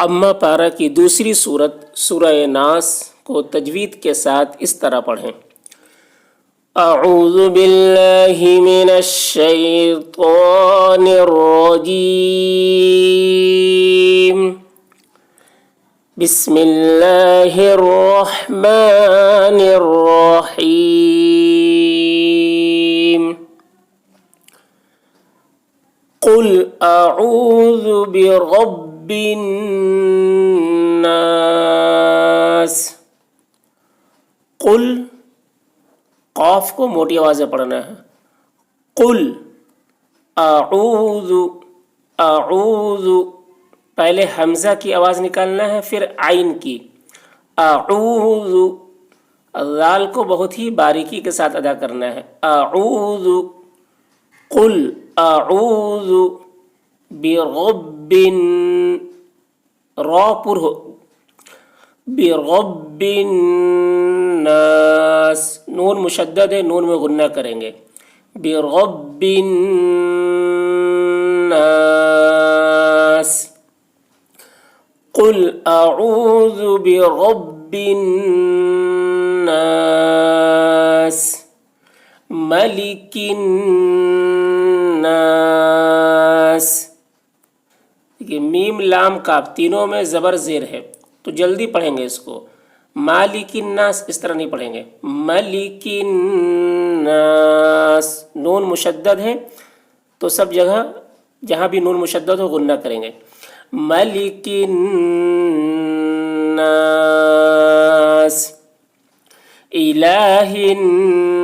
اما پارہ کی دوسری صورت سورہ ناس کو تجوید کے ساتھ اس طرح پڑھیں: اعوذ باللہ من الشیطان الرجیم بسم اللہ الرحمن الرحیم قل اعوذ برب الناس. قل قاف کو موٹی آواز سے پڑھنا ہے. قل اعوذ، اعوذ پہلے حمزہ کی آواز نکالنا ہے، پھر عین کی. اعوذ، ذال کو بہت ہی باریکی کے ساتھ ادا کرنا ہے. اعوذ. قل اعوذ برب، را پر ہو، برب الناس، نون مشدد ہے، نون میں غنہ کریں گے. برب الناس. قل اعوذ برب الناس ملک الناس. دیکھیے میم لام کاف تینوں میں زبر زیر ہے تو جلدی پڑھیں گے اس کو. مالک الناس اس طرح نہیں پڑھیں گے. ملک الناس، نون مشدد ہے تو سب جگہ جہاں بھی نون مشدد ہو غنہ کریں گے. ملک الناس الہ الناس،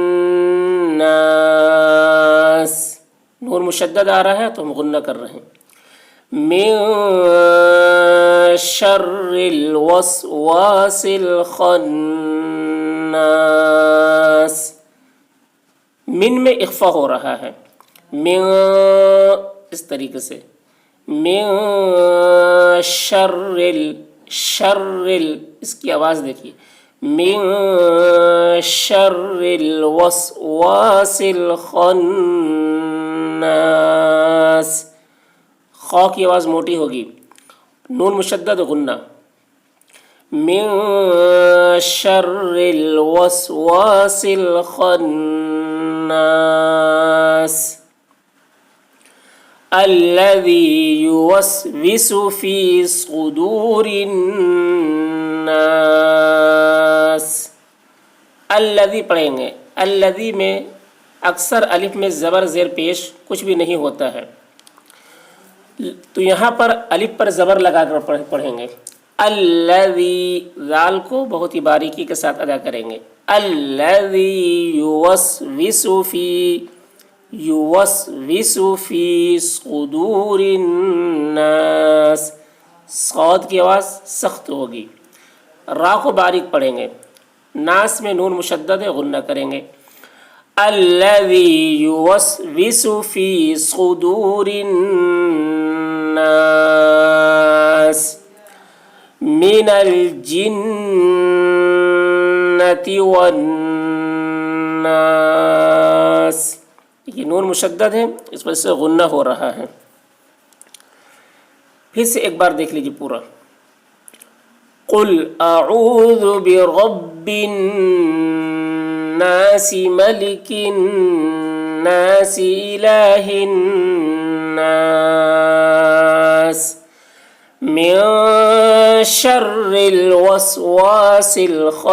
نون مشدد آ رہا ہے تو ہم غنہ کر رہے ہیں. من شر الوسواس الخناس، من میں اخفا ہو رہا ہے. من اس طریقے سے. من شر اس کی آواز دیکھیے. من شر الوسواس الخناس، خا کی آواز موٹی ہوگی، نون مشدد غنہ. من شر الوسواس الخناس الذي يوسوس في صدور الناس. الذي پڑھیں گے. الذي میں اکثر الف میں زبر زیر پیش کچھ بھی نہیں ہوتا ہے تو یہاں پر الف پر زبر لگا کر پڑھیں گے. الذی، ذال کو بہت ہی باریکی کے ساتھ ادا کریں گے. الذی یوسوس فی صدور الناس، صاد کی آواز سخت ہوگی. را کو باریک پڑھیں گے. ناس میں نون مشدد ہے، غنہ کریں گے. الذی یوسوس فی صدور الناس من الجنة والناس. یہ نون مشدد ہے، اس وجہ سے غنہ ہو رہا ہے. پھر سے ایک بار دیکھ لیجیے پورا. قل اعوذ برب الناس ملک الناس الہ الناس من شر الوسواس الخناس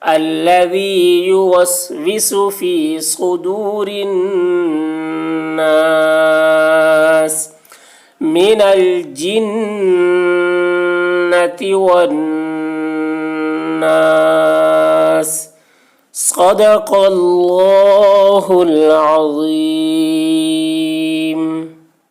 الذي يوسوس في صدور الناس من الجنة والناس. صدق اللہ العظیم.